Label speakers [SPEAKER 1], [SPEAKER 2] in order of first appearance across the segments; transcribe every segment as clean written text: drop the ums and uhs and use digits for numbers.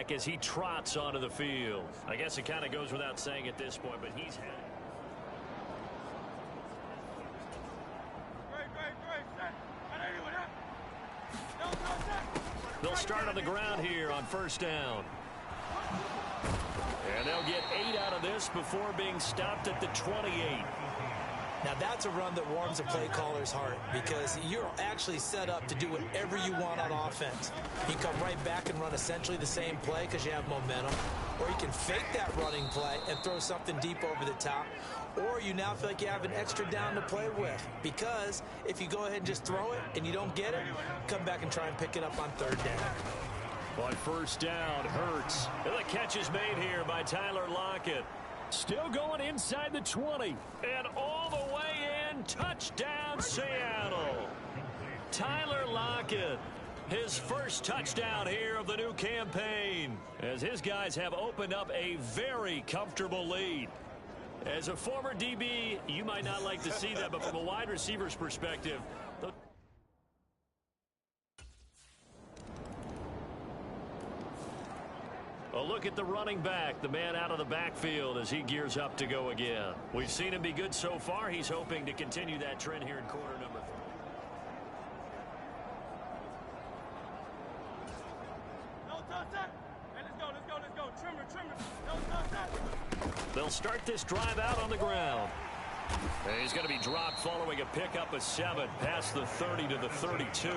[SPEAKER 1] back as he trots onto the field. I guess it kind of goes without saying at this point, but he's had it. They'll start on the ground here on first down. And they'll get 8 out of this before being stopped at the 28.
[SPEAKER 2] Now, that's a run that warms a play caller's heart because you're actually set up to do whatever you want on offense. You come right back and run essentially the same play because you have momentum, or you can fake that running play and throw something deep over the top, or you now feel like you have an extra down to play with because if you go ahead and just throw it and you don't get it, come back and try and pick it up on third down.
[SPEAKER 1] On first down, Hurts. And the catch is made here by Tyler Lockett. Still going inside the 20. And all the way in. Touchdown, Seattle. Tyler Lockett. His first touchdown here of the new campaign. As his guys have opened up a very comfortable lead. As a former DB, you might not like to see that, but from a wide receiver's perspective, a look at the running back, the man out of the backfield as he gears up to go again. We've seen him be good so far. He's hoping to continue that trend here in quarter number 3.
[SPEAKER 3] Let's go. Trimmer.
[SPEAKER 1] They'll start this drive out on the ground. And he's going to be dropped following a pickup of 7 past the 30 to the 32.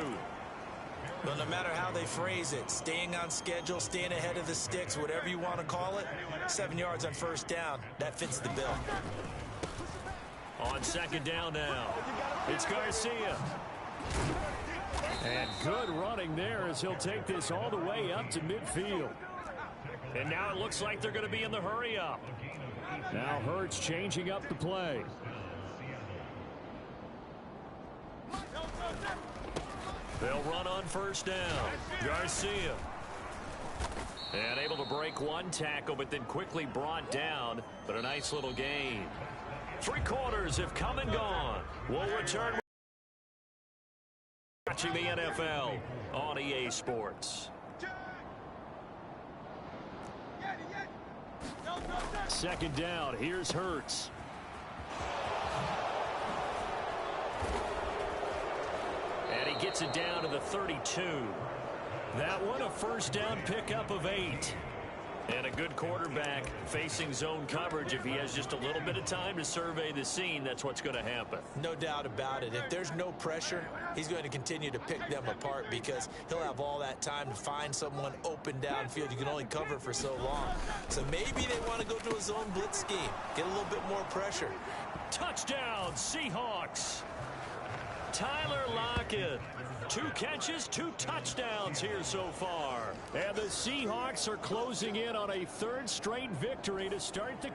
[SPEAKER 2] Well, no matter how they phrase it, staying on schedule, staying ahead of the sticks, whatever you want to call it, 7 yards on first down, that fits the bill.
[SPEAKER 1] On second down now, it's Garcia. And good running there as he'll take this all the way up to midfield. And now it looks like they're going to be in the hurry up. Now Hurts changing up the play. They'll run on first down. Garcia. And able to break one tackle, but then quickly brought down. But a nice little gain. 3 quarters have come and gone. We'll return watching the NFL on EA Sports. Second down. Here's Hurts. And he gets it down to the 32. That one a first down pickup of 8. And a good quarterback facing zone coverage. If he has just a little bit of time to survey the scene, that's what's going to happen.
[SPEAKER 2] No doubt about it. If there's no pressure, he's going to continue to pick them apart because he'll have all that time to find someone open downfield. You can only cover for so long. So maybe they want to go to a zone blitz scheme, get a little bit more pressure.
[SPEAKER 1] Touchdown, Seahawks. Tyler Lockett. 2 catches, 2 touchdowns here so far. And the Seahawks are closing in on a 3rd straight victory to start the...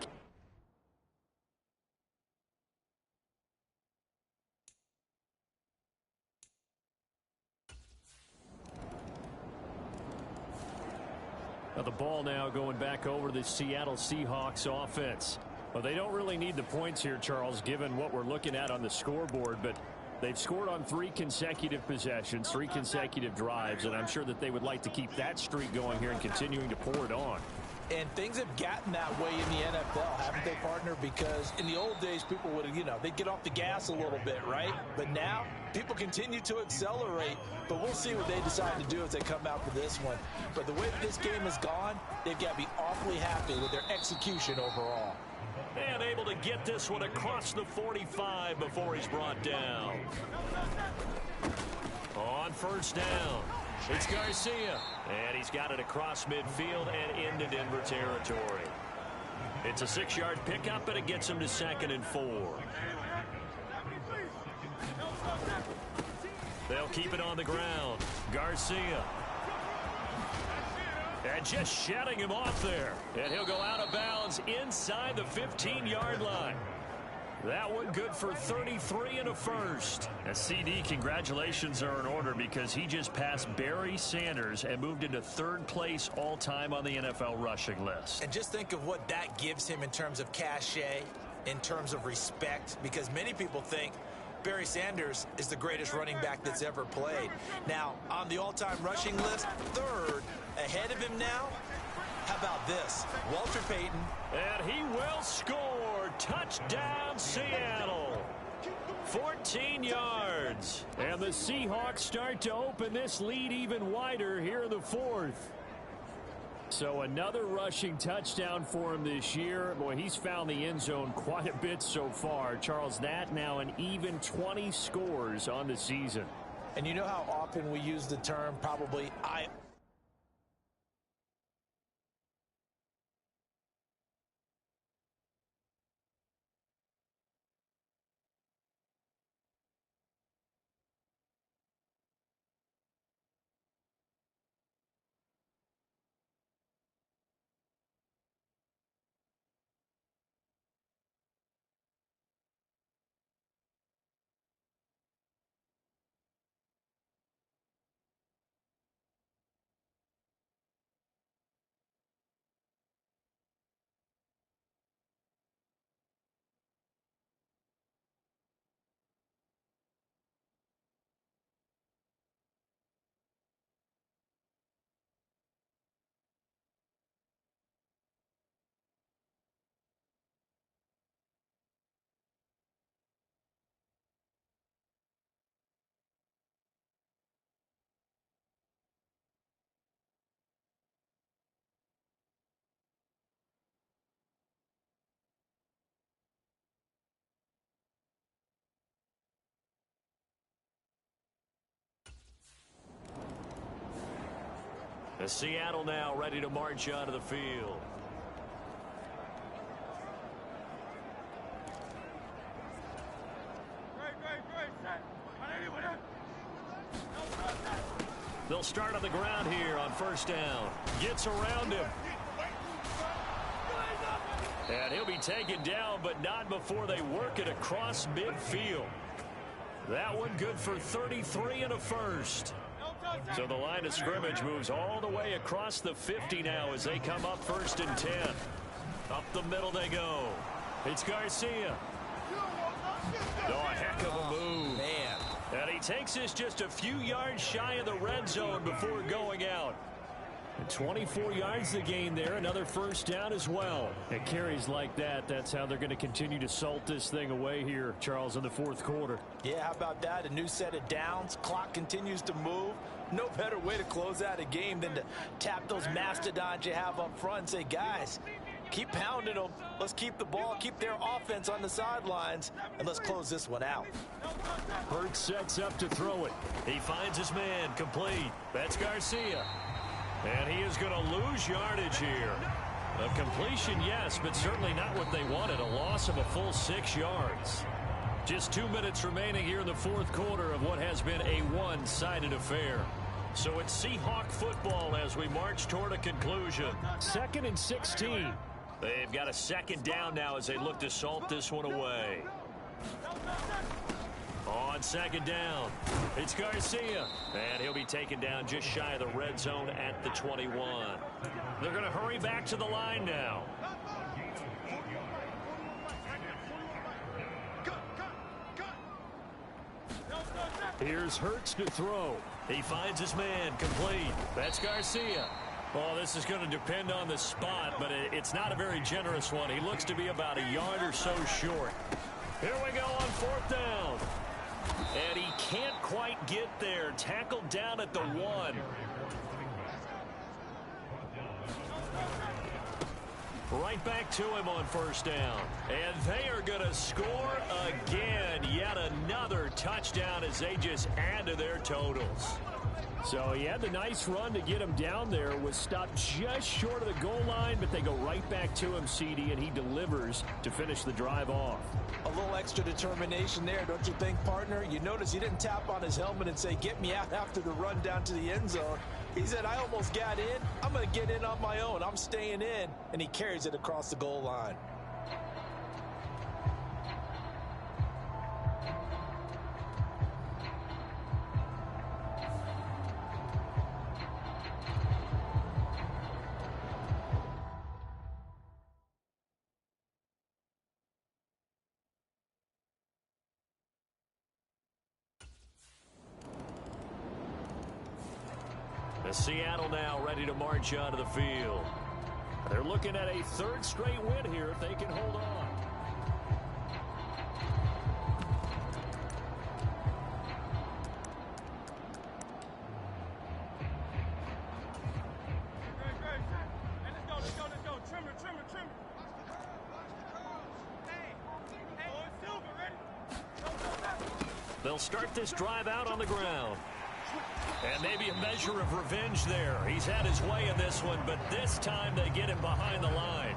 [SPEAKER 1] Now the ball now going back over to the Seattle Seahawks offense. Well, they don't really need the points here, Charles, given what we're looking at on the scoreboard, but they've scored on 3 consecutive possessions, 3 consecutive drives, and I'm sure that they would like to keep that streak going here and continuing to pour it on.
[SPEAKER 2] And things have gotten that way in the NFL, haven't they, partner? Because in the old days, people would, they'd get off the gas a little bit, right? But now, people continue to accelerate. But we'll see what they decide to do as they come out for this one. But the way that this game has gone, they've got to be awfully happy with their execution overall.
[SPEAKER 1] And able to get this one across the 45 before he's brought down. On first down, it's Garcia. And he's got it across midfield and into Denver territory. It's a 6-yard pickup, and it gets him to 2nd and 4. They'll keep it on the ground. Garcia. And just shutting him off there. And he'll go out of bounds inside the 15-yard line. That one good for 33 and a first. And CD, congratulations are in order because he just passed Barry Sanders and moved into 3rd place all-time on the NFL rushing list.
[SPEAKER 2] And just think of what that gives him in terms of cachet, in terms of respect, because many people think Barry Sanders is the greatest running back that's ever played. Now, on the all-time rushing list, 3rd, ahead of him now, How about this? Walter Payton.
[SPEAKER 1] And he will score. Touchdown, Seattle. 14 yards. And the Seahawks start to open this lead even wider here in the fourth. So another rushing touchdown for him this year. Boy, he's found the end zone quite a bit so far. Charles, that now an even 20 scores on the season.
[SPEAKER 2] And you know how often we use the term probably
[SPEAKER 1] The Seattle now ready to march onto the field. They'll start on the ground here on first down. Gets around him. And he'll be taken down, but not before they work it across midfield. That one good for 33 and a first. So the line of scrimmage moves all the way across the 50 now as they come up first and 10. Up the middle they go. It's Garcia. Oh, a heck of a move.
[SPEAKER 2] Man.
[SPEAKER 1] And he takes us just a few yards shy of the red zone before going out. And 24 yards to gain there. Another first down as well. It carries like that. That's how they're going to continue to salt this thing away here, Charles, in the fourth quarter.
[SPEAKER 2] Yeah, how about that? A new set of downs. Clock continues to move. No better way to close out a game than to tap those mastodons you have up front and say, guys, keep pounding them. Let's keep the ball, keep their offense on the sidelines, and let's close this one out.
[SPEAKER 1] Hurts sets up to throw it. He finds his man complete. That's Garcia. And he is going to lose yardage here. A completion, yes, but certainly not what they wanted. A loss of a full 6 yards. Just 2 minutes remaining here in the fourth quarter of what has been a one-sided affair. So it's Seahawk football as we march toward a conclusion. 2nd and 16. They've got a second down now as they look to salt this one away. On second down, it's Garcia. And he'll be taken down just shy of the red zone at the 21. They're going to hurry back to the line now. Here's Hurts to throw. He finds his man complete. That's Garcia. Well, this is going to depend on the spot, but it's not a very generous one. He looks to be about a yard or so short. Here we go on fourth down. And he can't quite get there. Tackled down at the 1. Right back to him on first down. And they are going to score again. Yet another touchdown as they just add to their totals. So he had the nice run to get him down there. Was stopped just short of the goal line, but they go right back to him, CD, and he delivers to finish the drive off.
[SPEAKER 2] A little extra determination there, don't you think, partner? You notice he didn't tap on his helmet and say, get me out after the run down to the end zone. He said, I almost got in. I'm going to get in on my own. I'm staying in. And he carries it across the goal line.
[SPEAKER 1] Seattle now ready to march onto the field. They're looking at a third straight win here if they can hold on. They'll start this drive out on the ground. And maybe a measure of revenge there. He's had his way in this one, but this time they get him behind the line.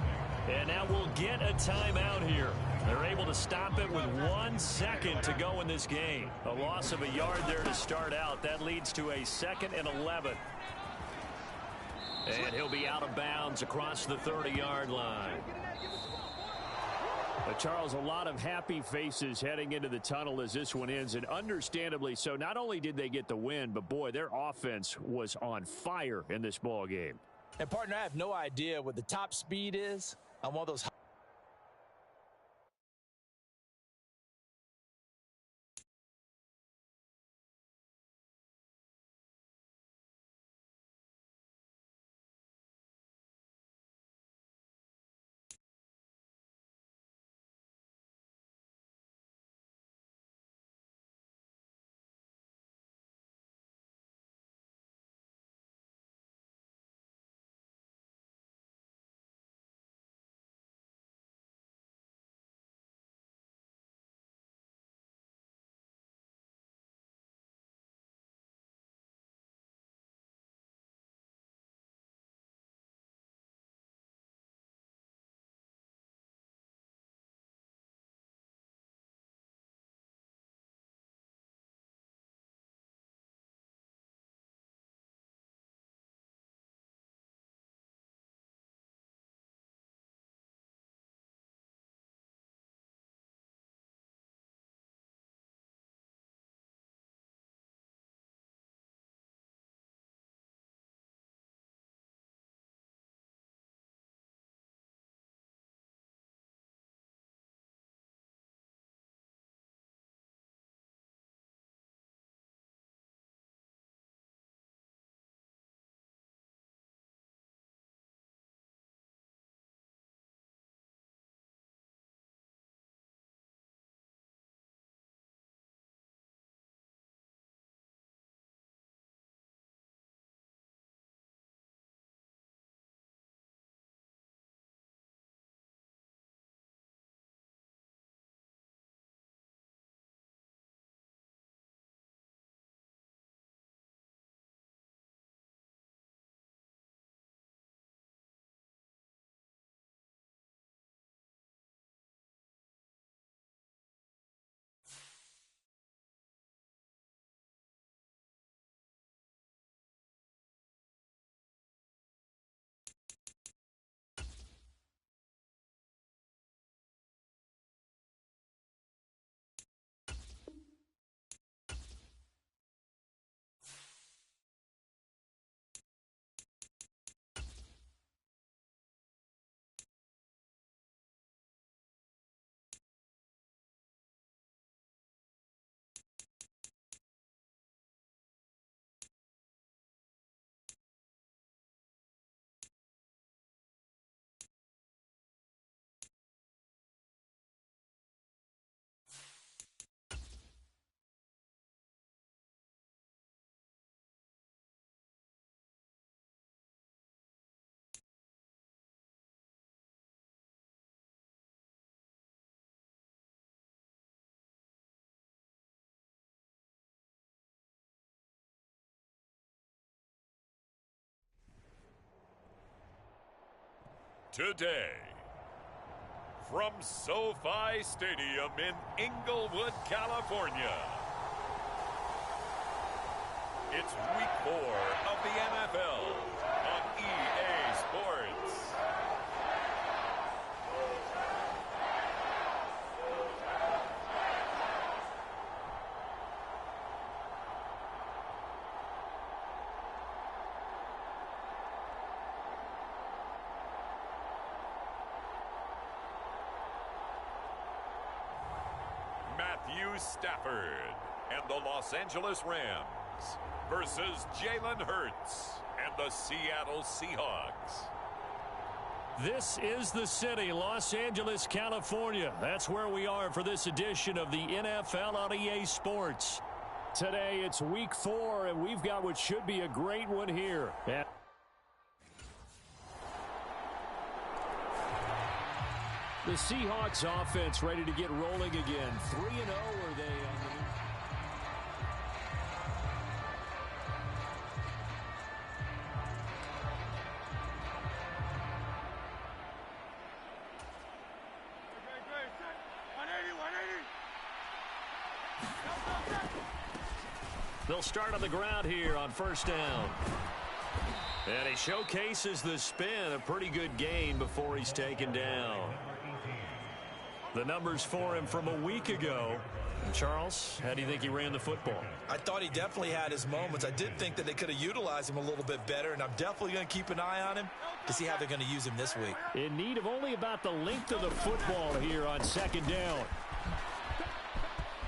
[SPEAKER 1] And now we'll get a timeout here. They're able to stop it with 1 second to go in this game. A loss of a yard there to start out. That leads to a 2nd and 11. And he'll be out of bounds across the 30-yard line. Charles, a lot of happy faces heading into the tunnel as this one ends, and understandably so. Not only did they get the win, but, boy, their offense was on fire in this ball game.
[SPEAKER 2] And, partner, I have no idea what the top speed is on one of those.
[SPEAKER 3] Today, from SoFi Stadium in Inglewood, California, it's Week 4 of the NFL on EA Sports. Matthew Stafford and the Los Angeles Rams versus Jalen Hurts and the Seattle Seahawks.
[SPEAKER 1] This is the city, Los Angeles, California. That's where we are for this edition of the NFL on EA Sports. Today, it's week 4, and we've got what should be a great one here. The Seahawks offense ready to get rolling again. 3-0 are they on the They'll start on the ground here on first down. And he showcases the spin, a pretty good gain before he's taken down. The numbers for him from a week ago. And Charles, how do you think he ran the football?
[SPEAKER 2] I thought he definitely had his moments. I did think that they could have utilized him a little bit better, and I'm definitely going to keep an eye on him to see how they're going to use him this week.
[SPEAKER 1] In need of only about the length of the football here on second down.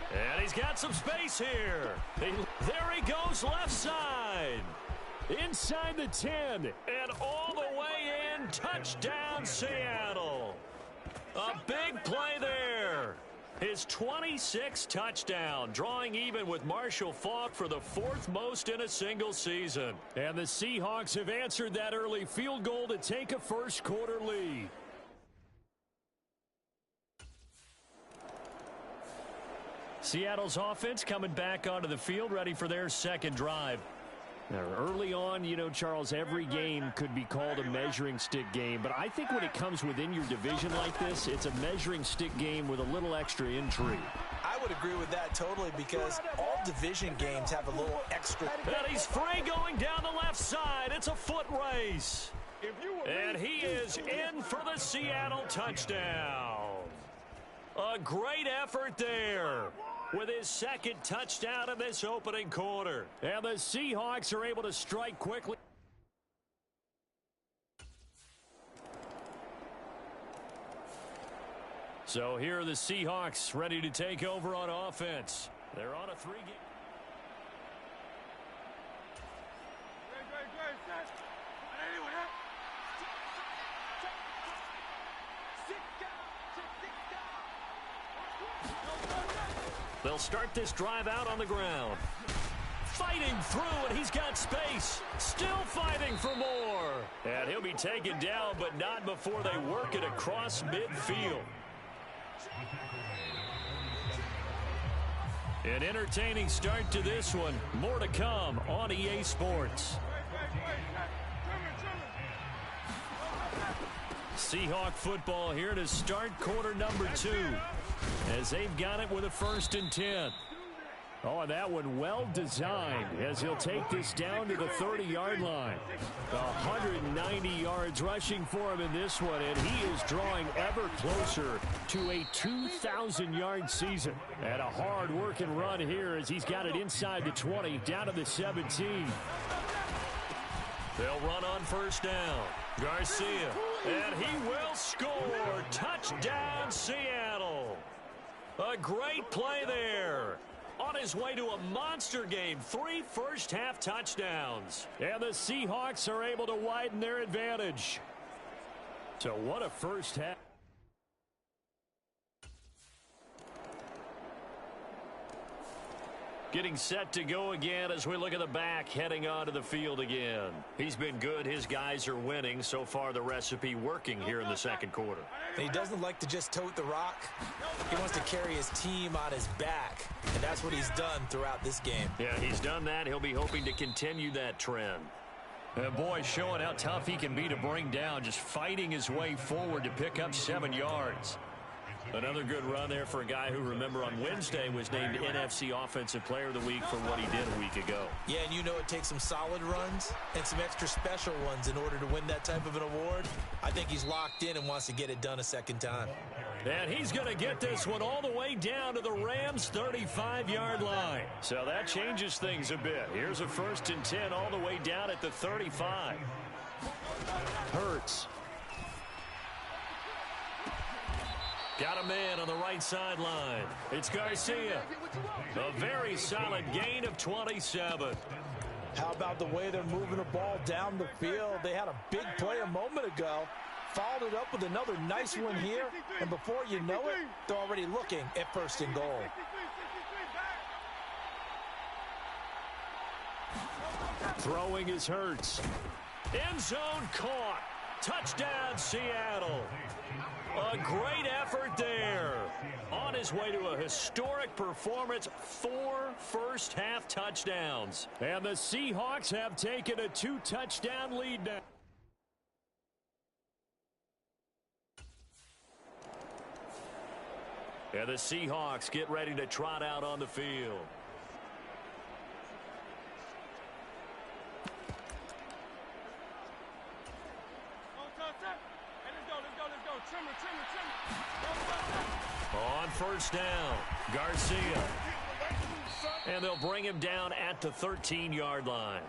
[SPEAKER 1] And he's got some space here. There he goes left side. Inside the 10. And all the way in. Touchdown, Seattle. A big play there. His 26th touchdown, drawing even with Marshall Faulk for the 4th most in a single season. And the Seahawks have answered that early field goal to take a first quarter lead. Seattle's offense coming back onto the field, ready for their second drive. Now, early on, you know, Charles, every game could be called a measuring stick game, but I think when it comes within your division like this, it's a measuring stick game with a little extra intrigue.
[SPEAKER 2] I would agree with that totally because all division games have a little extra.
[SPEAKER 1] And he's free going down the left side. It's a foot race. And he is in for the Seattle touchdown. A great effort there with his second touchdown in this opening quarter. And the Seahawks are able to strike quickly. So here are the Seahawks ready to take over on offense. They're on a 3-game. They'll start this drive out on the ground. Fighting through, and he's got space. Still fighting for more. And he'll be taken down, but not before they work it across midfield. An entertaining start to this one. More to come on EA Sports. Seahawk football here to start quarter number 2. As they've got it with a 1st and 10. Oh, and that one well designed as he'll take this down to the 30-yard line. 190 yards rushing for him in this one, and he is drawing ever closer to a 2,000-yard season. And a hard-working run here as he's got it inside the 20, down to the 17. They'll run on first down. Garcia, and he will score. Touchdown, Seattle. A great play there. On his way to a monster game, 3 first-half touchdowns. And the Seahawks are able to widen their advantage. So what a first half. Getting set to go again as we look at the back heading onto the field again. He's been good. His guys are winning. So far, the recipe working here in the second quarter.
[SPEAKER 2] He doesn't like to just tote the rock. He wants to carry his team on his back, and that's what he's done throughout this game.
[SPEAKER 1] Yeah, he's done that. He'll be hoping to continue that trend. And boy, showing how tough he can be to bring down, just fighting his way forward to pick up 7 yards. Another good run there for a guy who, remember, on Wednesday was named NFC Offensive Player of the Week for what he did a week ago.
[SPEAKER 2] Yeah, and you know it takes some solid runs and some extra special ones in order to win that type of an award. I think he's locked in and wants to get it done a second time.
[SPEAKER 1] And he's going to get this one all the way down to the Rams' 35-yard line. So that changes things a bit. Here's a 1st and 10 all the way down at the 35. Hurts. Got a man on the right sideline. It's Garcia. A very solid gain of 27.
[SPEAKER 2] How about the way they're moving the ball down the field? They had a big play a moment ago. followed it up with another nice one here, and before you know it, they're already looking at first and goal.
[SPEAKER 1] Throwing is Hurts. End zone caught. Touchdown, Seattle. A great effort there. On his way to a historic performance, 4 first-half touchdowns. And the Seahawks have taken a 2-touchdown lead now. And the Seahawks get ready to trot out on the field. On first down, Garcia. And they'll bring him down at the 13-yard line.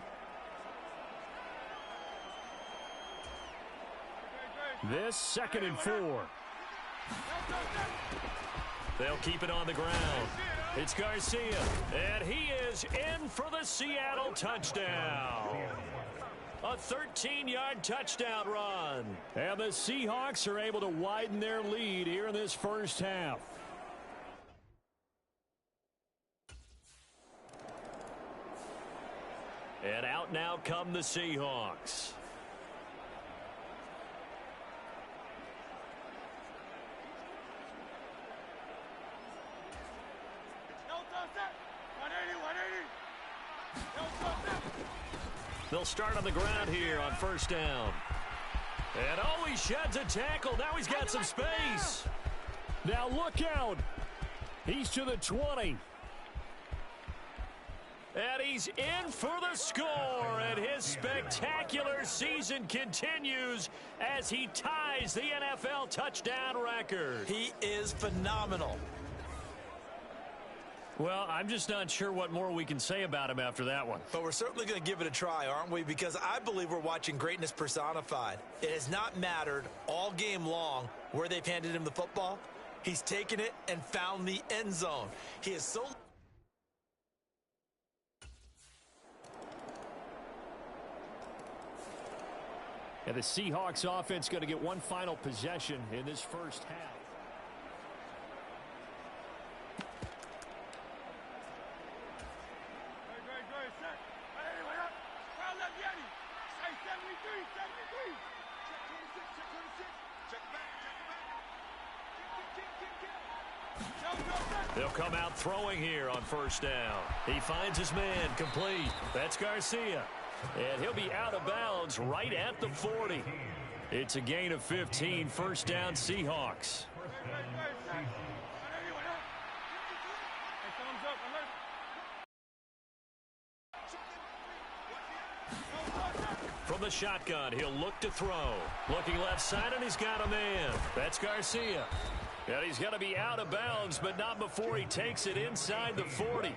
[SPEAKER 1] This 2nd and 4. They'll keep it on the ground. It's Garcia, and he is in for the Seattle touchdown. A 13-yard touchdown run. And the Seahawks are able to widen their lead here in this first half. And out now come the Seahawks. They'll start on the ground here on first down. And oh, he sheds a tackle. Now he's got some space. Now look out. He's to the 20. And he's in for the score. And his spectacular season continues as he ties the NFL touchdown record.
[SPEAKER 2] He is phenomenal.
[SPEAKER 1] Well, I'm just not sure what more we can say about him after that one.
[SPEAKER 2] But we're certainly going to give it a try, aren't we? Because I believe we're watching greatness personified. It has not mattered all game long where they've handed him the football. He's taken it and found the end zone. He is so...
[SPEAKER 1] And the Seahawks offense going to get one final possession in this first half. They'll come out throwing here on first down. He finds his man complete. That's Garcia. And he'll be out of bounds right at the 40. It's a gain of 15, first down Seahawks. From the shotgun, he'll look to throw. Looking left side, and he's got a man. That's Garcia. And he's going to be out of bounds, but not before he takes it inside the 40.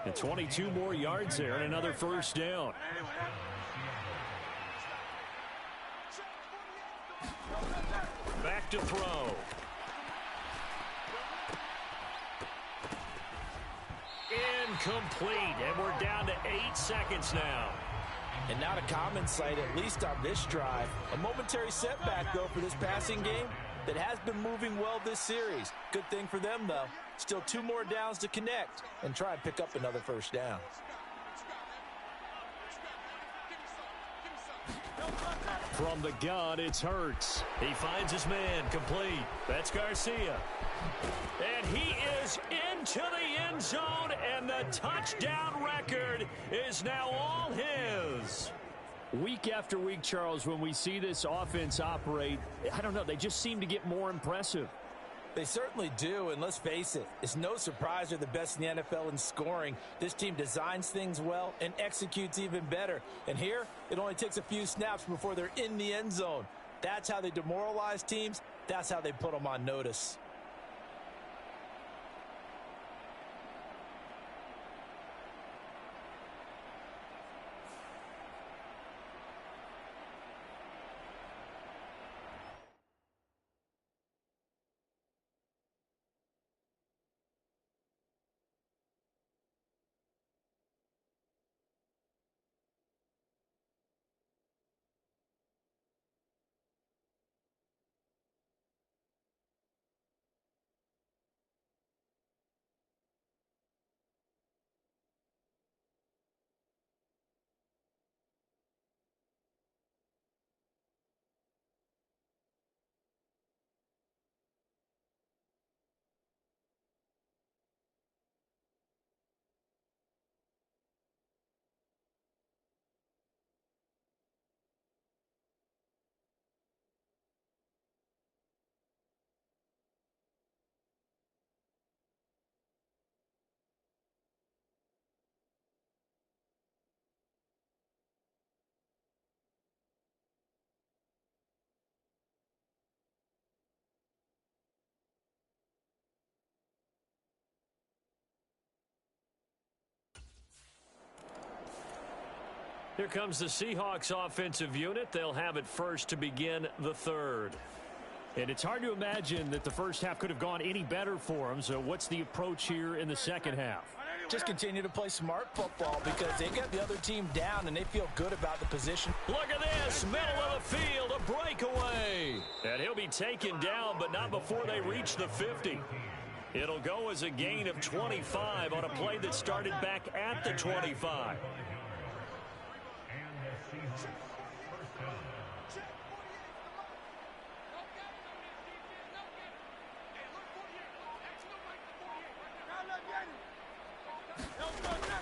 [SPEAKER 1] And 22 more yards there and another first down. Back to throw. Incomplete, and we're down to 8 seconds now.
[SPEAKER 2] And not a common sight, at least on this drive. A momentary setback, though, for this passing game that has been moving well this series. Good thing for them, though. Still 2 more downs to connect and try and pick up another first down.
[SPEAKER 1] From the gun, it's Hurts. He finds his man complete. That's Garcia. And he is into the end zone, and the touchdown record is now all his. Week after week, Charles, when we see this offense operate, I don't know, they just seem to get more impressive.
[SPEAKER 2] They certainly do, and let's face it, it's no surprise they're the best in the NFL in scoring. This team designs things well and executes even better. And here, it only takes a few snaps before they're in the end zone. That's how they demoralize teams. That's how they put them on notice.
[SPEAKER 1] Here comes the Seahawks offensive unit. They'll have it first to begin the third.
[SPEAKER 4] And it's hard to imagine that the first half could have gone any better for them. So what's the approach here in the second half?
[SPEAKER 2] Just continue to play smart football because they got the other team down and they feel good about the position.
[SPEAKER 1] Look at this, middle of the field, a breakaway. And he'll be taken down, but not before they reach the 50. It'll go as a gain of 25 on a play that started back at the 25.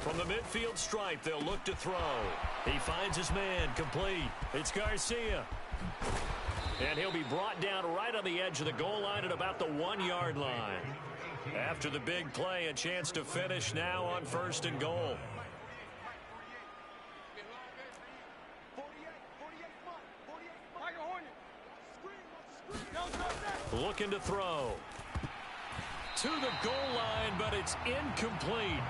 [SPEAKER 1] From the midfield stripe, they'll look to throw. He finds his man, complete. It's Garcia. And he'll be brought down right on the edge of the goal line at about the 1-yard line. After the big play, a chance to finish now on 1st and goal. Looking to throw. To the goal line, but it's incomplete.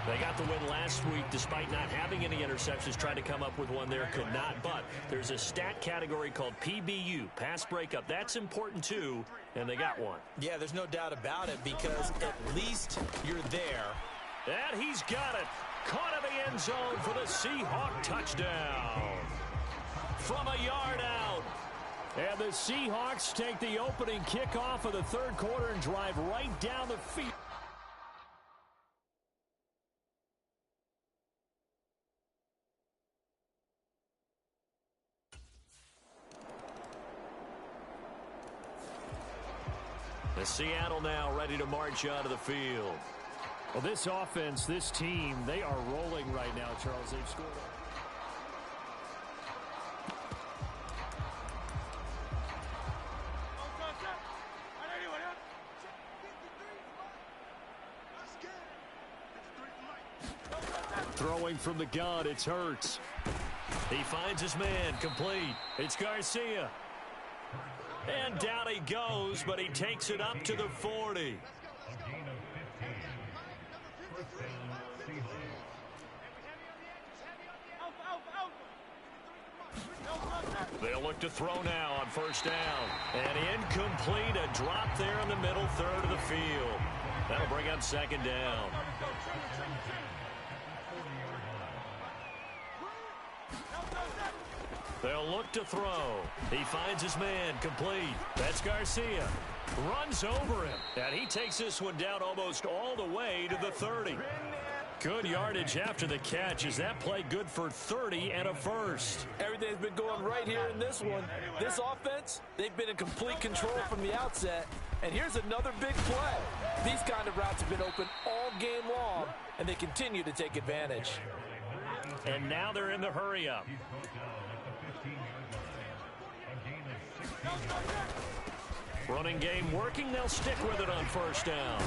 [SPEAKER 1] They got the win last week despite not having any interceptions. Tried to come up with one there, could not. But there's a stat category called PBU, pass breakup. That's important too, and they got one.
[SPEAKER 2] Yeah, there's no doubt about it because at least you're there.
[SPEAKER 1] And he's got it. Caught in the end zone for the Seahawk touchdown. From a yard out.
[SPEAKER 4] And the Seahawks take the opening kickoff of the third quarter and drive right down the field.
[SPEAKER 1] The Seattle now ready to march onto the field.
[SPEAKER 4] Well, this offense, this team, they are rolling right now, Charles. They've scored. Throwing from the gun, it's Hurts.
[SPEAKER 1] He finds his man, complete. It's Garcia. And down he goes, but he takes it up to the 40. They'll look to throw now on 1st down. And incomplete, a drop there in the middle third of the field. That'll bring up 2nd down. They'll look to throw. He finds his man, complete. That's Garcia. Runs over him. And he takes this one down almost all the way to the 30. Good yardage after the catch. Is that play good for 30 and a first?
[SPEAKER 2] Everything's been going right here in this one. This offense, they've been in complete control from the outset. And here's another big play. These kind of routes have been open all game long, and they continue to take advantage.
[SPEAKER 1] And now they're in the hurry-up. Running game working. They'll stick with it on 1st down.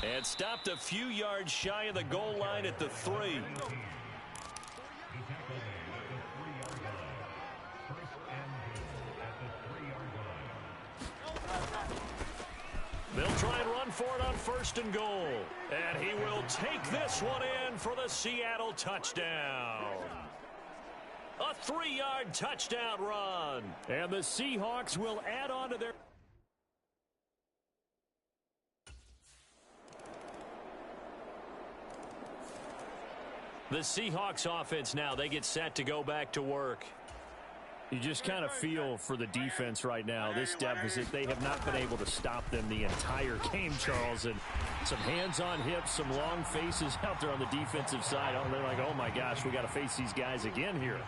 [SPEAKER 1] And stopped a few yards shy of the goal line at the 3. They'll try and run for it on 1st and goal. And he will take this one in for the Seattle touchdown. A 3-yard touchdown run.
[SPEAKER 4] And the Seahawks will add on to their...
[SPEAKER 1] The Seahawks offense now, they get set to go back to work.
[SPEAKER 4] You just kind of feel for the defense right now. This deficit, they have not been able to stop them the entire game, Charles. And some hands on hips, some long faces out there on the defensive side. Oh, they're like, oh my gosh, we got to face these guys again here.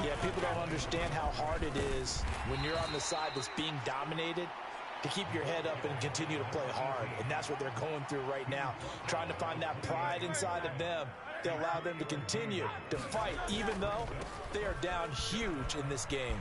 [SPEAKER 2] Yeah, people don't understand how hard it is when you're on the side that's being dominated to keep your head up and continue to play hard. And that's what they're going through right now, trying to find that pride inside of them to allow them to continue to fight, even though they are down huge in this game.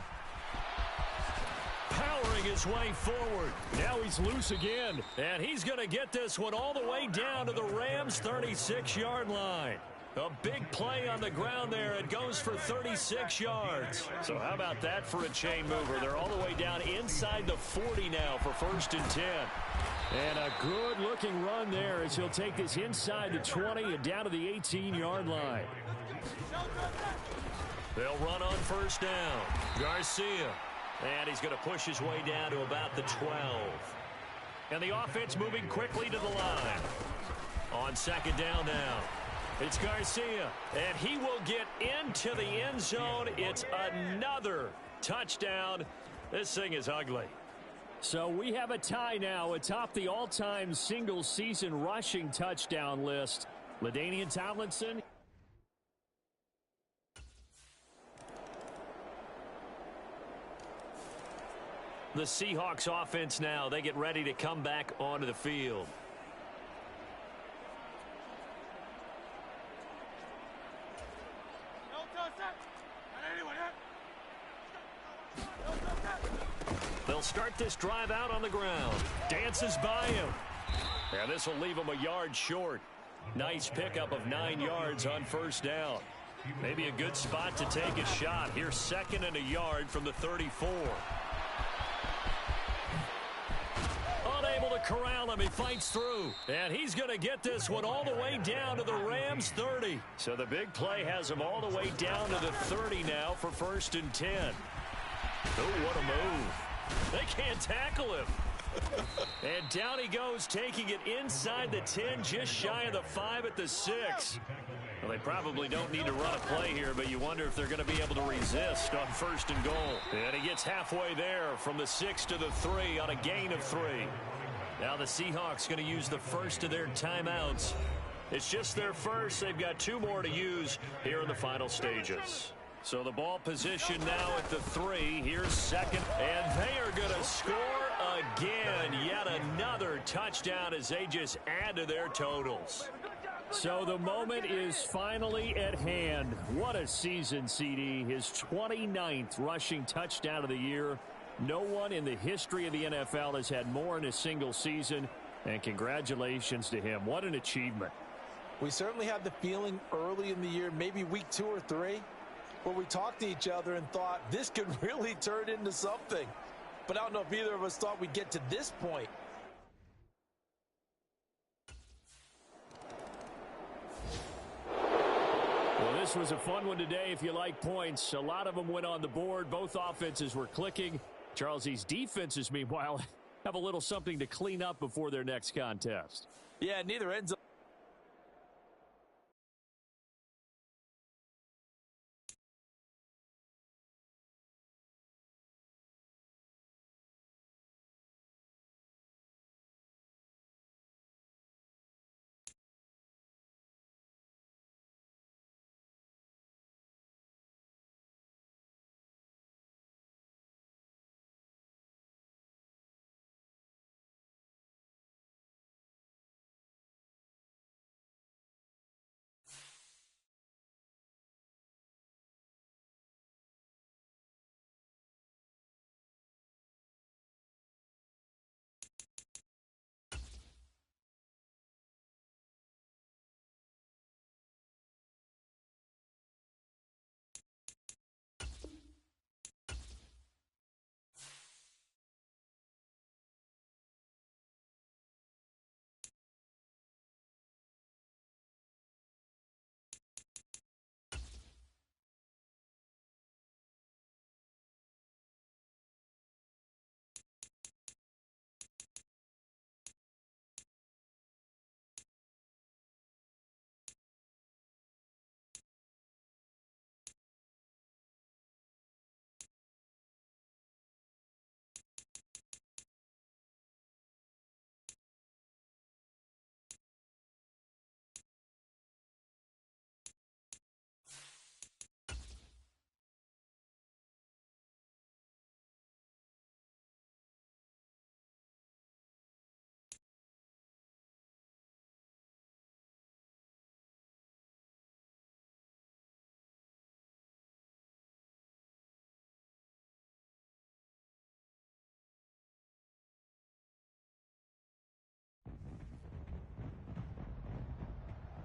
[SPEAKER 1] Powering his way forward. Now he's loose again. And he's going to get this one all the way down to the Rams' 36-yard line. A big play on the ground there. It goes for 36 yards. So how about that for a chain mover? They're all the way down inside the 40 now for 1st and 10.
[SPEAKER 4] And a good-looking run there as he'll take this inside the 20 and down to the 18-yard line.
[SPEAKER 1] They'll run on first down. Garcia. And he's going to push his way down to about the 12. And the offense moving quickly to the line. On second down now. It's Garcia. And he will get into the end zone. It's another touchdown. This thing is ugly.
[SPEAKER 4] So we have a tie now atop the all-time single-season rushing touchdown list. LaDainian Tomlinson.
[SPEAKER 1] The Seahawks offense now, they get ready to come back onto the field. They'll start this drive out on the ground. Dances by him. And this will leave him a yard short. Nice pickup of 9 yards on first down. Maybe a good spot to take a shot. Here's second and a yard from the 34. Unable to corral him. He fights through. And he's going to get this one all the way down to the Rams 30. So the big play has him all the way down to the 30 now for first and 10. Oh, what a move. They can't tackle him. And down he goes, taking it inside the 10, just shy of the 5 at the 6. Well, they probably don't need to run a play here, but you wonder if they're going to be able to resist on first and goal. And he gets halfway there from the 6 to the 3 on a gain of 3. Now the Seahawks going to use the first of their timeouts. It's just their first. They've got 2 more to use here in the final stages. So the ball position now at the 3. Here's second. And they are going to score again. Yet another touchdown as they just add to their totals.
[SPEAKER 4] So the moment is finally at hand. What a season, CD. His 29th rushing touchdown of the year. No one in the history of the NFL has had more in a single season. And congratulations to him. What an achievement.
[SPEAKER 2] We certainly had the feeling early in the year, maybe week 2 or 3, where we talked to each other and thought this could really turn into something. But I don't know if either of us thought we'd get to this point.
[SPEAKER 4] Well, this was a fun one today if you like points. A lot of them went on the board. Both offenses were clicking. Charles, these defenses, meanwhile, have a little something to clean up before their next contest.
[SPEAKER 2] Yeah, neither ends up.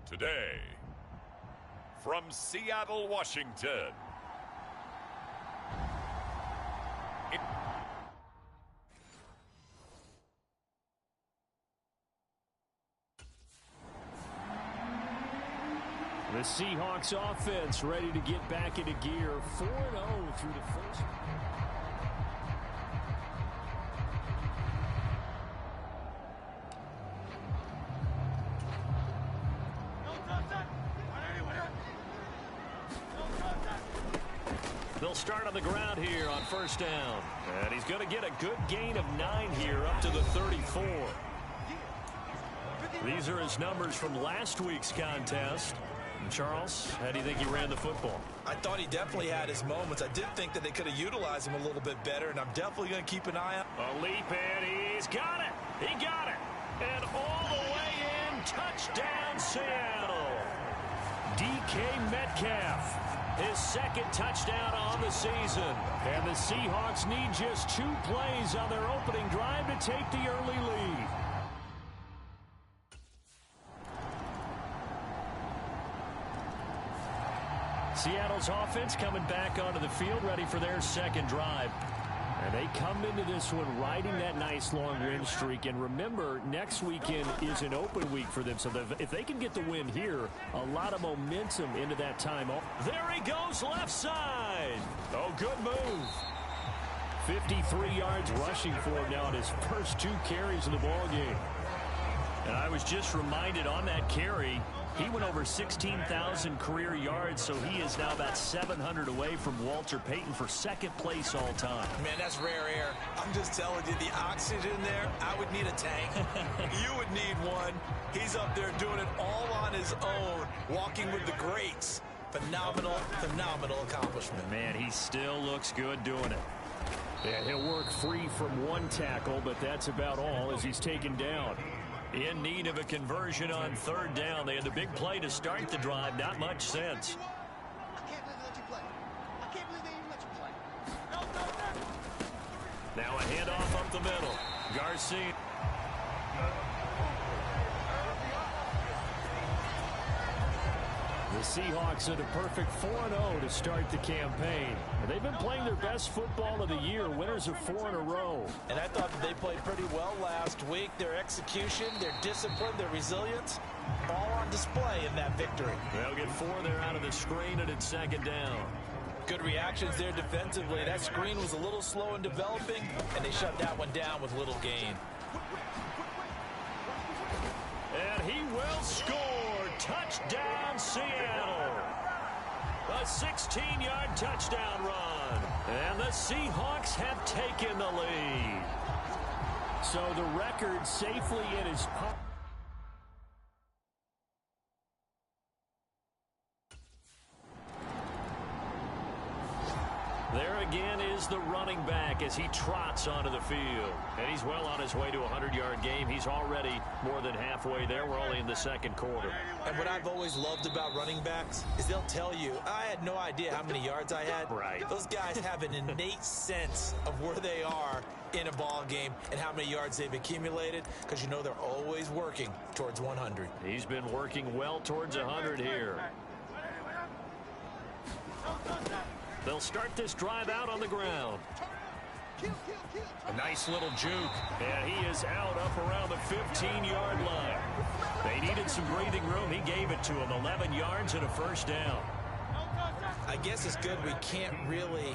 [SPEAKER 3] Today, from Seattle, Washington,
[SPEAKER 4] The
[SPEAKER 1] Seahawks offense ready to get back into gear. 4-0 through the first. They'll start on the ground here on first down. And he's going to get a good gain of 9 here up to the 34. These are his numbers from last week's contest. And Charles, how do you think he ran the football?
[SPEAKER 2] I thought he definitely had his moments. I did think that they could have utilized him a little bit better, and I'm definitely going to keep an eye out.
[SPEAKER 1] A leap, and he's got it. He got it. And all the way in, touchdown Seattle. DK Metcalf. His second touchdown on the season. And the Seahawks need just 2 plays on their opening drive to take the early lead. Seattle's offense coming back onto the field, ready for their second drive. And they come into this one riding that nice long win streak. And remember, next weekend is an open week for them. So if they can get the win here, a lot of momentum into that time. There he goes left side. Oh, good move. 53 yards rushing for him now in his first 2 carries of the ball game. And I was just reminded on that carry, he went over 16,000 career yards, so he is now about 700 away from Walter Payton for second place all time.
[SPEAKER 2] Man, that's rare air. I'm just telling you, the oxygen there, I would need a tank. You would need one. He's up there doing it all on his own, walking with the greats. Phenomenal, phenomenal accomplishment.
[SPEAKER 1] Man, he still looks good doing it. And he'll work free from 1 tackle, but that's about all as he's taken down. In need of a conversion on third down. They had the big play to start the drive. Not much sense.
[SPEAKER 5] I can't believe they let you play. I can't believe they even let you play.
[SPEAKER 1] Now a handoff up the middle. Garcia. The Seahawks are the perfect 4-0 to start the campaign. They've been playing their best football of the year. Winners of 4 in a row.
[SPEAKER 2] And I thought that they played pretty well last week. Their execution, their discipline, their resilience, all on display in that victory.
[SPEAKER 1] They'll get 4 there out of the screen, and it's second down.
[SPEAKER 2] Good reactions there defensively. That screen was a little slow in developing, and they shut that one down with little gain.
[SPEAKER 1] And he will score. Touchdown, Seattle. A 16-yard touchdown run. And the Seahawks have taken the lead. So the record safely in his pocket. There again is the running back as he trots onto the field. And he's well on his way to a 100-yard game. He's already more than halfway there. We're only in the second quarter.
[SPEAKER 2] And what I've always loved about running backs is they'll tell you, I had no idea how many yards I had.
[SPEAKER 1] Right.
[SPEAKER 2] Those guys have an innate sense of where they are in a ball game and how many yards they've accumulated, because you know they're always working towards 100.
[SPEAKER 1] He's been working well towards 100 here. They'll start this drive out on the ground. A nice little juke. And he is out up around the 15-yard line. They needed some breathing room. He gave it to him. 11 yards and a first down.
[SPEAKER 2] I guess it's good we can't really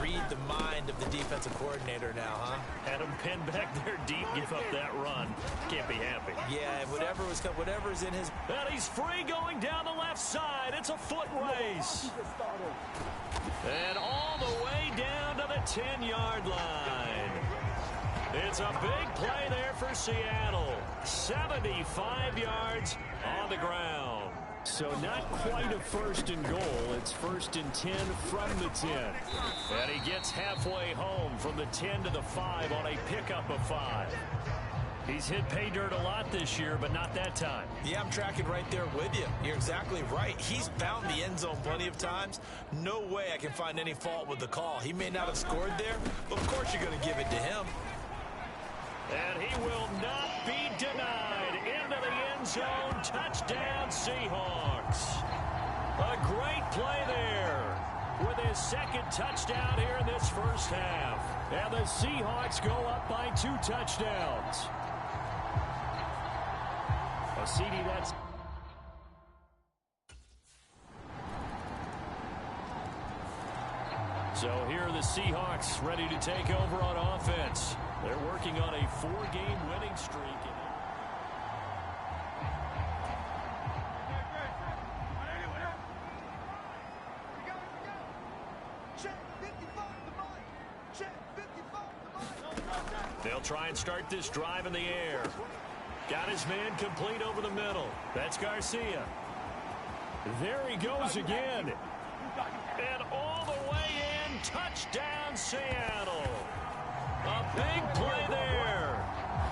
[SPEAKER 2] read the mind of the defensive coordinator now, huh?
[SPEAKER 1] Had him pinned back there deep, give up that run. Can't be happy.
[SPEAKER 2] Yeah, whatever's in his...
[SPEAKER 1] And he's free going down the left side. It's a foot race. And all the way down to the 10-yard line. It's a big play there for Seattle. 75 yards on the ground. So not quite a first and goal. It's first and 10 from the 10. And he gets halfway home from the 10 to the 5 on a pickup of 5. He's hit pay dirt a lot this year, but not that time.
[SPEAKER 2] Yeah, I'm tracking right there with you. You're exactly right. He's found the end zone plenty of times. No way I can find any fault with the call. He may not have scored there, but of course you're going to give it to him.
[SPEAKER 1] And he will not be denied. Into the end zone. Touchdown, Seahawks. A great play there with his second touchdown here in this first half. And the Seahawks go up by 2 touchdowns. CD, that's... the Seahawks ready to take over on offense. They're working on a 4-game winning streak. They'll try and start this drive in the air. Got his man complete over the middle. That's Garcia. There he goes again. And all the way in, touchdown Seattle. A big play there.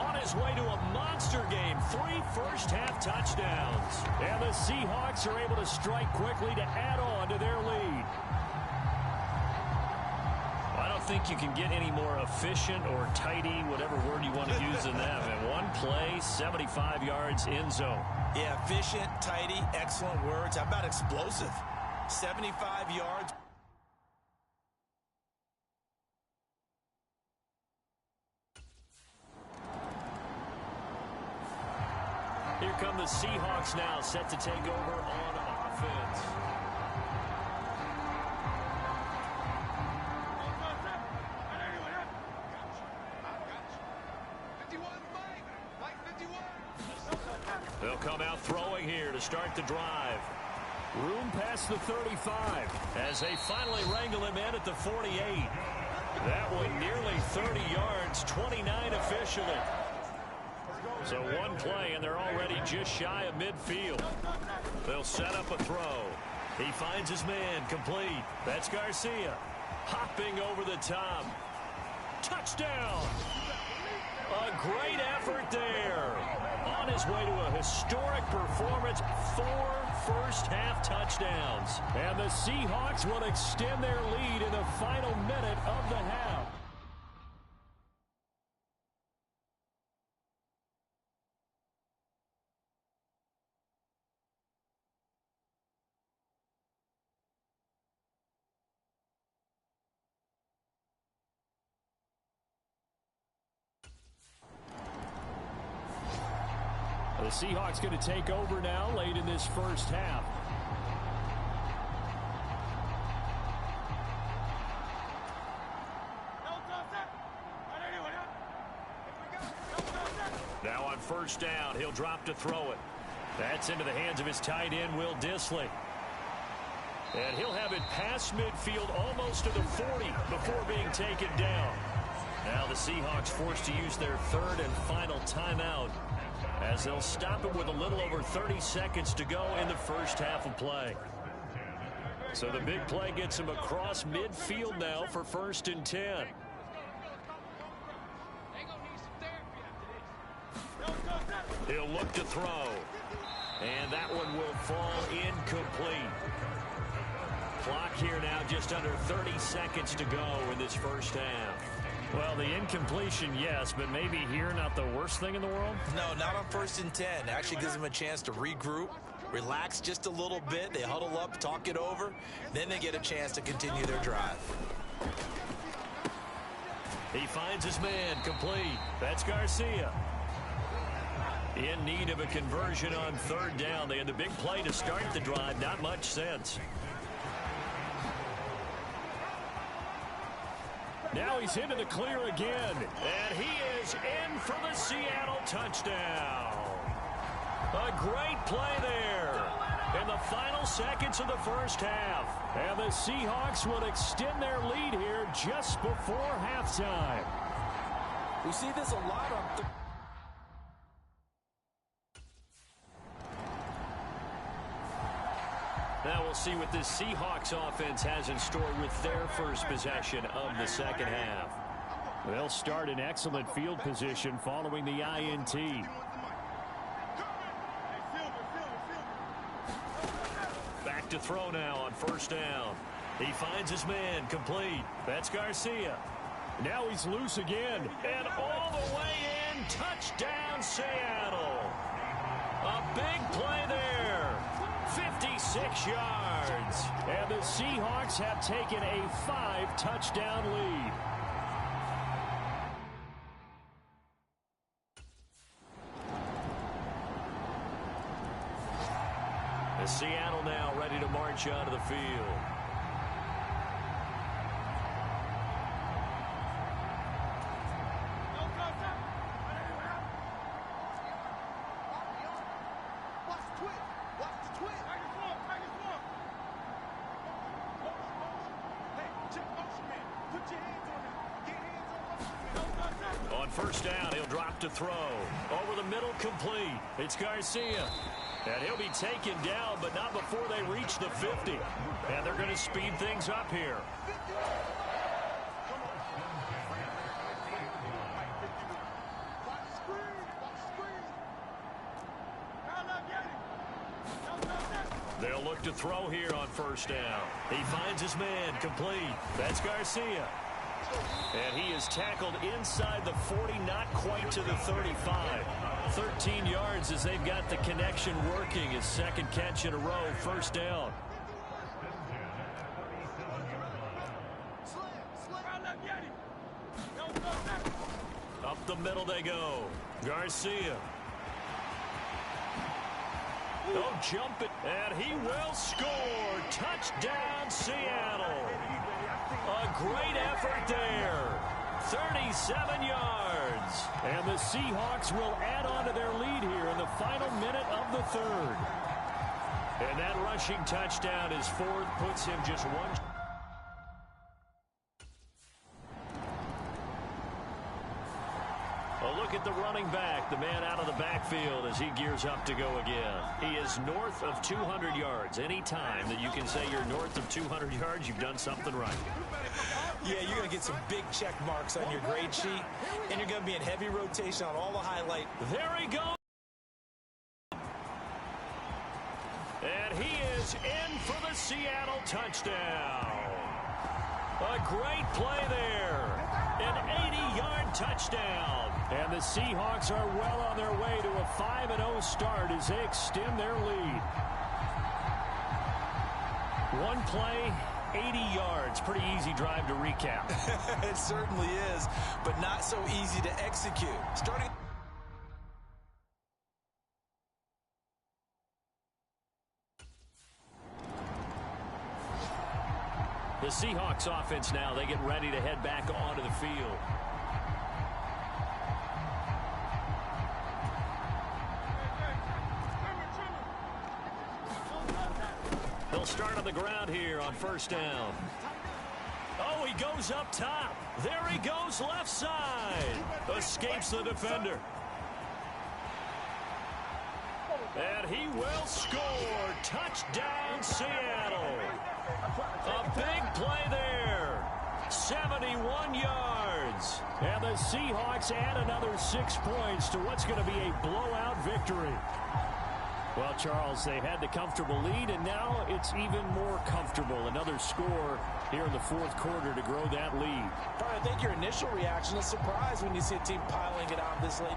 [SPEAKER 1] On his way to a monster game, 3 first-half touchdowns. And the Seahawks are able to strike quickly to add on to their lead. I don't think you can get any more efficient or tidy, whatever word you want to use in them. And one play, 75 yards in zone.
[SPEAKER 2] Yeah, efficient, tidy, excellent words. How about explosive? 75 yards.
[SPEAKER 1] Here come the Seahawks now, set to take over on offense. They'll come out throwing here to start the drive.
[SPEAKER 4] Room past the 35
[SPEAKER 1] as they finally wrangle him in at the 48. That one nearly 30 yards, 29 officially. So one play, and they're already just shy of midfield. They'll set up a throw. He finds his man complete. That's Garcia. Hopping over the top. Touchdown! A great effort there. On his way to a historic performance, 4 first-half touchdowns. And the Seahawks will extend their lead in the final minute of the half.
[SPEAKER 4] The Seahawks going to take over now late in this first half.
[SPEAKER 1] Now on first down, he'll drop to throw it. That's into the hands of his tight end, Will Dissly. And he'll have it past midfield almost to the 40 before being taken down. Now the Seahawks forced to use their 3rd and final timeout, as they'll stop it with a little over 30 seconds to go in the first half of play. So the big play gets him across midfield now for 1st and 10. He'll look to throw. And that one will fall incomplete. Clock here now just under 30 seconds to go in this first half.
[SPEAKER 4] Well, the incompletion, yes, but maybe here not the worst thing in the world?
[SPEAKER 2] No, not on 1st and 10. Actually gives them a chance to regroup, relax just a little bit. They huddle up, talk it over. Then they get a chance to continue their drive.
[SPEAKER 1] He finds his man complete. That's Garcia. In need of a conversion on 3rd down. They had the big play to start the drive. Not much sense.
[SPEAKER 4] Now he's into the clear again.
[SPEAKER 1] And he is in for the Seattle touchdown. A great play there in the final seconds of the first half.
[SPEAKER 4] And the Seahawks will extend their lead here just before halftime.
[SPEAKER 2] We see this a lot on...
[SPEAKER 1] Now we'll see what this Seahawks offense has in store with their first possession of the second half.
[SPEAKER 4] They'll start in excellent field position following the INT.
[SPEAKER 1] Back to throw now on 1st down. He finds his man complete. That's Garcia.
[SPEAKER 4] Now he's loose again.
[SPEAKER 1] And all the way in, touchdown Seattle. A big play there. 56 yards.
[SPEAKER 4] And the Seahawks have taken a 5-touchdown lead.
[SPEAKER 1] And Seattle now ready to march onto the field.
[SPEAKER 5] quit. Hey, check motion man. Put your hands on him. Get hands on motion man.
[SPEAKER 1] On first down, he'll drop to throw. Over the middle, complete. It's Garcia. And he'll be taken down, but not before they reach the 50. And they're going to speed things up here. They'll look to throw here on first down. He finds his man, complete. That's Garcia. And he is tackled inside the 40, not quite to the 35. 13 yards as they've got the connection working. His second catch in a row, first down. Up the middle they go. Garcia. Don't jump it, and he will score. Touchdown, Seattle. A great effort there. 37 yards. And the Seahawks will add on to their lead here in the final minute of the third. And that rushing touchdown is fourth, puts him just one. A look at the running back, the man out of the backfield as he gears up to go again. He is north of 200 yards. Any time that you can say you're north of 200 yards, you've done something right.
[SPEAKER 2] Yeah, you're going to get some big check marks on your grade sheet, and you're going to be in heavy rotation on all the highlight.
[SPEAKER 1] There he goes. And he is in for the Seattle touchdown. A great play there. An 80-yard touchdown. And the Seahawks are well on their way to a 5-0 start as they extend their lead. One play, 80 yards. Pretty easy drive to recap.
[SPEAKER 2] It certainly is, but not so easy to execute. Starting.
[SPEAKER 1] The Seahawks offense now, they get ready to head back onto the field. They'll start on the ground here on first down. Oh, he goes up top. There he goes left side. Escapes the defender. And he will score. Touchdown, Seattle. A big play there. 71 yards. And the Seahawks add another 6 points to what's going to be a blowout victory. Well, Charles, they had the comfortable lead, and now it's even more comfortable. Another score here in the fourth quarter to grow that lead.
[SPEAKER 2] I think your initial reaction is surprise when you see a team piling it on this late.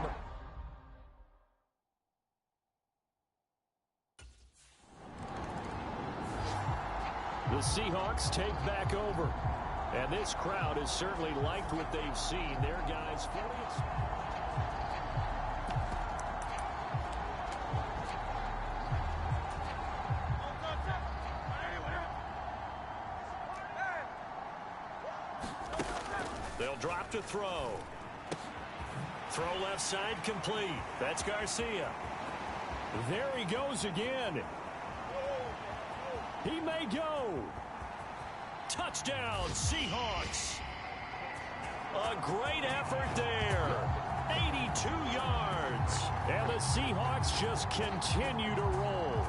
[SPEAKER 1] The Seahawks take back over. And this crowd has certainly liked what they've seen. Their guys fully. They'll drop to throw. Throw left side complete. That's Garcia. There he goes again. He may go. Touchdown, Seahawks. A great effort there. 82 yards. And the Seahawks just continue to roll.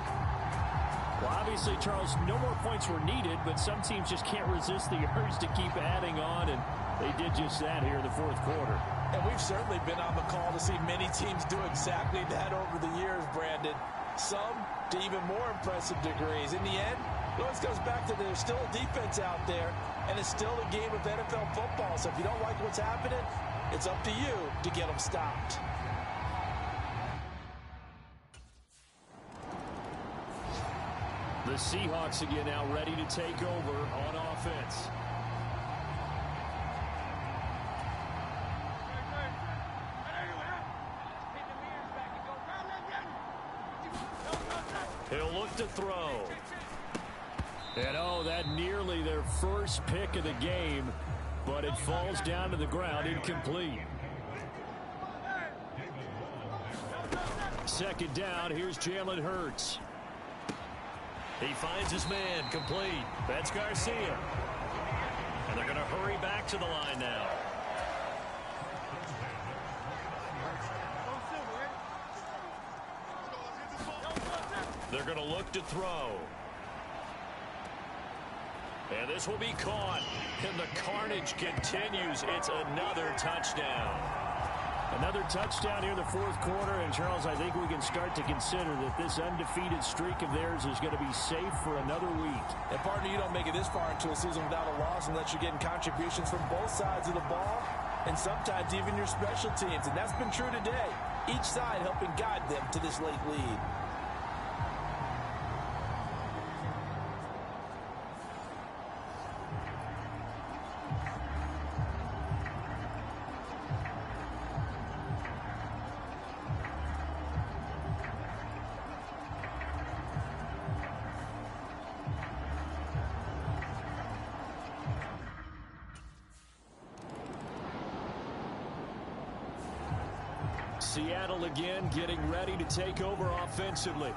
[SPEAKER 1] Well, obviously, Charles, no more points were needed, but some teams just can't resist the urge to keep adding on, and they did just that here in the fourth quarter.
[SPEAKER 2] And we've certainly been on the call to see many teams do exactly that over the years, Brandon. Some to even more impressive degrees. In the end, it always goes back to there's still a defense out there, and it's still a game of NFL football. So if you don't like what's happening, it's up to you to get them stopped.
[SPEAKER 1] The Seahawks again now ready to take over on offense. He'll look to throw. And oh, that nearly their first pick of the game, but it falls down to the ground incomplete. Second down, here's Jalen Hurts. He finds his man, complete. That's Garcia. And they're going to hurry back to the line now. They're going to look to throw. And this will be caught. And the carnage continues. It's another touchdown.
[SPEAKER 4] Another touchdown here in the fourth quarter. And, Charles, I think we can start to consider that this undefeated streak of theirs is going to be safe for another week.
[SPEAKER 6] And, partner, you don't make it this far into a season without a loss unless you're getting contributions from both sides of the ball and sometimes even your special teams. And that's been true today. Each side helping guide them to this late lead.
[SPEAKER 1] Seattle again getting ready to take over offensively.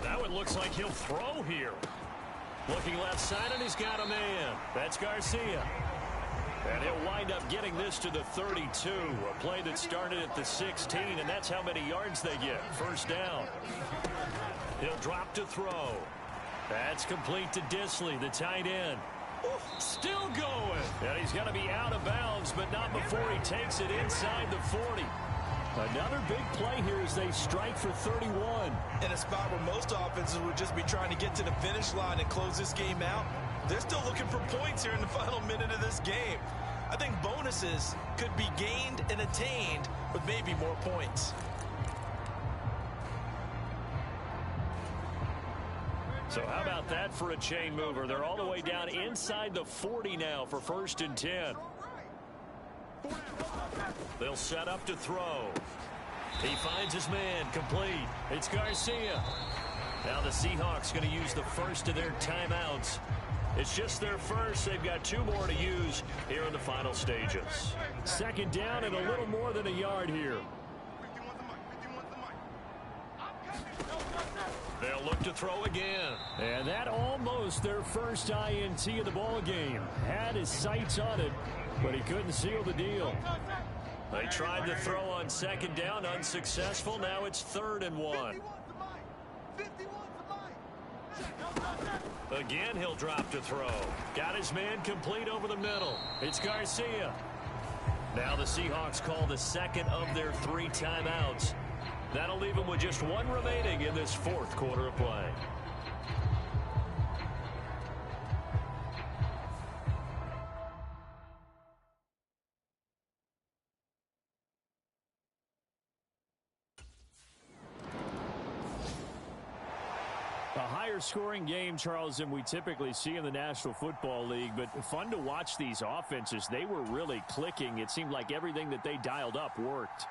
[SPEAKER 1] Now it looks like he'll throw here. Looking left side, and he's got a man. That's Garcia. And he'll wind up getting this to the 32. A play that started at the 16, and that's how many yards they get. First down. He'll drop to throw. That's complete to Disley, the tight end. Still going. And he's going to be out of bounds, but not before he takes it inside the 40. Another big play here as they strike for 31.
[SPEAKER 6] In a spot where most offenses would just be trying to get to the finish line and close this game out, they're still looking for points here in the final minute of this game. I think bonuses could be gained and attained with maybe more points.
[SPEAKER 1] So how about that for a chain mover? They're all the way down inside the 40 now for 1st and 10. They'll set up to throw. He finds his man, complete. It's Garcia. Now the Seahawks going to use the first of their timeouts. It's just their first. They've got 2 more to use here in the final stages.
[SPEAKER 4] Second down and a little more than a yard here.
[SPEAKER 1] They'll look to throw again.
[SPEAKER 4] And that almost their first INT of the ball game. Had his sights on it, but he couldn't seal the deal.
[SPEAKER 1] They tried to throw on second down, unsuccessful. Now it's 3rd and 1. Again, he'll drop to throw. Got his man complete over the middle. It's Garcia. Now the Seahawks call the second of their 3 timeouts. That'll leave them with just 1 remaining in this 4th quarter of play.
[SPEAKER 4] A higher scoring game, Charles, than we typically see in the National Football League, but fun to watch these offenses. They were really clicking. It seemed like everything that they dialed up worked.